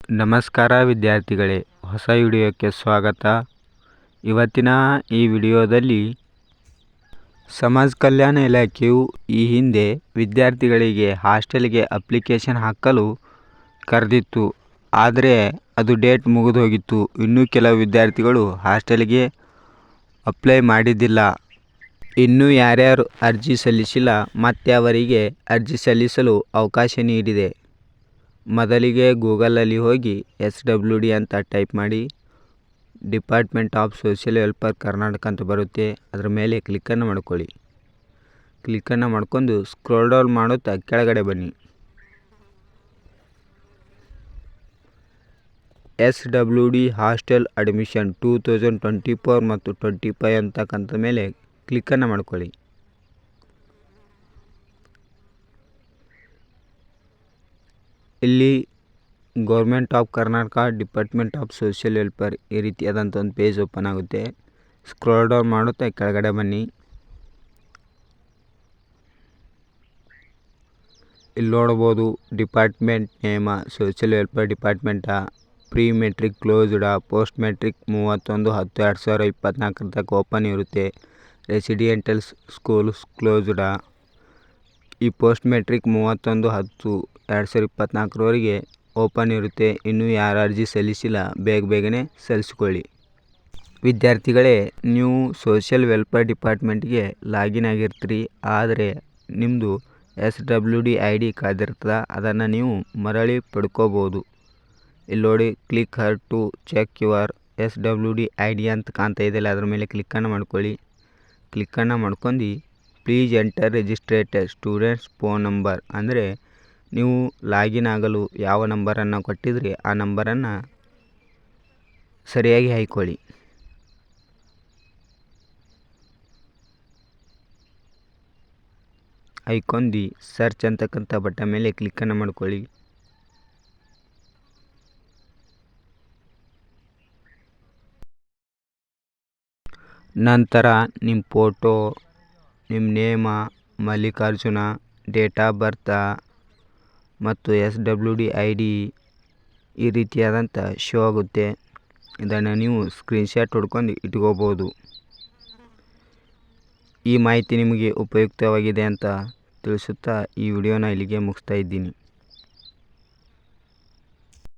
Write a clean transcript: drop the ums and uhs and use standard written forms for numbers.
ನಮಸ್ಕಾರ ವಿದ್ಯಾರ್ಥಿಗಳೇ, ಹೊಸ ವಿಡಿಯೋಕ್ಕೆ ಸ್ವಾಗತ. ಇವತ್ತಿನ ಈ ವಿಡಿಯೋದಲ್ಲಿ ಸಮಾಜ ಕಲ್ಯಾಣ ಇಲಾಖೆಯು ಈ ಹಿಂದೆ ವಿದ್ಯಾರ್ಥಿಗಳಿಗೆ ಹಾಸ್ಟೆಲ್ಗೆ ಅಪ್ಲಿಕೇಶನ್ ಹಾಕಲು ಕರೆದಿತ್ತು. ಆದರೆ ಅದು ಡೇಟ್ ಮುಗಿದೋಗಿತ್ತು. ಇನ್ನೂ ಕೆಲವು ವಿದ್ಯಾರ್ಥಿಗಳು ಹಾಸ್ಟೆಲ್ಗೆ ಅಪ್ಲೈ ಮಾಡಿದ್ದಿಲ್ಲ. ಇನ್ನೂ ಯಾರ್ಯಾರು ಅರ್ಜಿ ಸಲ್ಲಿಸಿಲ್ಲ ಮತ್ತು ಅವರಿಗೆ ಅರ್ಜಿ ಸಲ್ಲಿಸಲು ಅವಕಾಶ ನೀಡಿದೆ. ಮೊದಲಿಗೆ ಗೂಗಲಲ್ಲಿ ಹೋಗಿ SWD ಅಂತ ಟೈಪ್ ಮಾಡಿ, department of social welfare Karnataka ಅಂತ ಬರುತ್ತೆ. ಅದರ ಮೇಲೆ ಕ್ಲಿಕ್ಕನ್ನು ಮಾಡ್ಕೊಳ್ಳಿ. ಕ್ಲಿಕ್ಕನ್ನು ಮಾಡ್ಕೊಂಡು ಸ್ಕ್ರೋಲ್ ಡೌನ್ ಮಾಡುತ್ತಾ ಕೆಳಗಡೆ ಬನ್ನಿ. SWD ಹಾಸ್ಟೆಲ್ ಅಡ್ಮಿಷನ್ 2024 ಮತ್ತು 25 ಅಂತಕ್ಕಂಥ ಮೇಲೆ ಕ್ಲಿಕ್ಕನ್ನು ಮಾಡ್ಕೊಳ್ಳಿ. ಇಲ್ಲಿ government of Karnataka department of social welfare ಈ ರೀತಿಯಾದಂಥ ಒಂದು ಪೇಜ್ ಓಪನ್ ಆಗುತ್ತೆ. ಸ್ಕ್ರೋಲ್ ಡೌನ್ ಮಾಡುತ್ತಾ ಕೆಳಗಡೆ ಬನ್ನಿ. ಇಲ್ಲಿ ನೋಡ್ಬೋದು ಡಿಪಾರ್ಟ್ಮೆಂಟ್ ನೇಮ ಸೋಷಿಯಲ್ ವೆಲ್ಫೇರ್ ಡಿಪಾರ್ಟ್ಮೆಂಟಾ, ಪ್ರೀ ಮೆಟ್ರಿಕ್ ಕ್ಲೋಸ್ಡಾ, ಪೋಸ್ಟ್ ಮೆಟ್ರಿಕ್ 31/10/2024 ತನಕ ಓಪನ್ ಇರುತ್ತೆ. ರೆಸಿಡೆಂಟಲ್ ಸ್ಕೂಲ್ಸ್ ಕ್ಲೋಸ್ಡಾ. ಈ ಪೋಸ್ಟ್ ಮೆಟ್ರಿಕ್ 31/10/2024 ಓಪನ್ ಇರುತ್ತೆ. ಇನ್ನೂ ಯಾರು ಅರ್ಜಿ ಸಲ್ಲಿಸಿಲ್ಲ ಬೇಗನೆ ಸಲ್ಲಿಸ್ಕೊಳ್ಳಿ. ವಿದ್ಯಾರ್ಥಿಗಳೇ, ನೀವು ಸೋಷಿಯಲ್ ವೆಲ್ಫೇರ್ ಡಿಪಾರ್ಟ್ಮೆಂಟ್ಗೆ ಲಾಗಿನ್ ಆಗಿರ್ತೀರಿ. ಆದರೆ ನಿಮ್ಮದು SWD ID ಕಳೆದಿರ್ತದೆ. ಅದನ್ನು ನೀವು ಮರಳಿ ಪಡ್ಕೋಬೋದು. ಇಲ್ಲಿ ನೋಡಿ, click here to check your SWD ID ಅಂತ ಕಾಣ್ತಾ ಇದೆಯಲ್ಲ, ಅದರ ಮೇಲೆ ಕ್ಲಿಕ್ಕನ್ನು ಮಾಡ್ಕೊಳ್ಳಿ. ಕ್ಲಿಕ್ಕನ್ನು ಮಾಡ್ಕೊಂಡು please enter registered students phone number, ಅಂದರೆ ನೀವು ಲಾಗಿನ್ ಆಗಲು ಯಾವ ನಂಬರನ್ನು ಕೊಟ್ಟಿದ್ರಿ ಆ ನಂಬರನ್ನು ಸರಿಯಾಗಿ ಹಾಕ್ಕೊಳ್ಳಿ. ಹಾಕ್ಕೊಂಡು ಸರ್ಚ್ ಅಂತಕ್ಕಂಥ ಬಟನ್ ಮೇಲೆ ಕ್ಲಿಕ್ಕನ್ನು ಮಾಡ್ಕೊಳ್ಳಿ. ನಂತರ ನಿಮ್ಮ ಫೋಟೋ, ನಿಮ್ಮ ನೇಮ, ಮಲ್ಲಿಕಾರ್ಜುನ, ಡೇಟ್ ಆಫ್ ಬರ್ತ ಮತ್ತು SWD ID ಈ ರೀತಿಯಾದಂಥ ಶೋ ಆಗುತ್ತೆ. ಇದನ್ನು ನೀವು ಸ್ಕ್ರೀನ್ಶಾಟ್ ಹೊಡ್ಕೊಂಡು ಇಟ್ಕೋಬೋದು. ಈ ಮಾಹಿತಿ ನಿಮಗೆ ಉಪಯುಕ್ತವಾಗಿದೆ ಅಂತ ತಿಳಿಸುತ್ತಾ ಈ ವಿಡಿಯೋನ ಇಲ್ಲಿಗೆ ಮುಗಿಸ್ತಾ ಇದ್ದೀನಿ.